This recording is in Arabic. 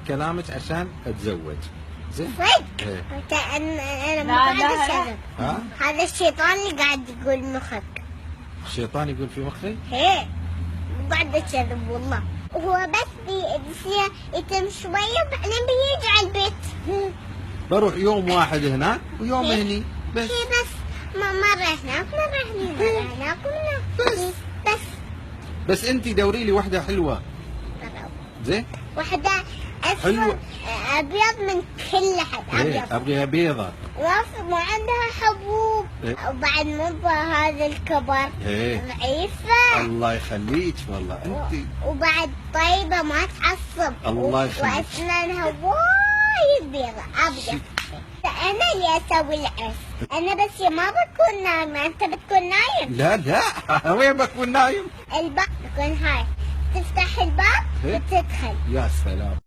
كلامك عشان اتزوج. زين؟ صدق؟ إيه. انا مو لا، قاعد لا. اشرب. ها؟ هذا الشيطان اللي قاعد يقول مخك. الشيطان يقول في مخي؟ هي مو قاعد اشرب والله. هو بس بيصير يتم شوية وبعدين بيجي على البيت. بروح يوم واحد هناك ويوم إيه. هني بس. هي بس مرة هناك مرة هني مرة هناك ومرة بس. بس انت دوري لي واحدة حلوة. زين؟ واحدة حلوة. أسود أبيض من كل أحد ايه أبيض. ابغيها بيضة. وعندها حبوب. إيه. وبعد مو هذا الكبر. ايه. ضعيفة. الله يخليك والله انت. وبعد طيبة ما تعصب. الله يخليك. وأسنانها وايد بيضة أبيض. أنا اللي أسوي العرس. أنا بس ما بكون نايمة، أنت بتكون نايم. لا لا وين بكون نايم؟ الباب بكون هاي، تفتح الباب إيه. وتدخل. يا سلام.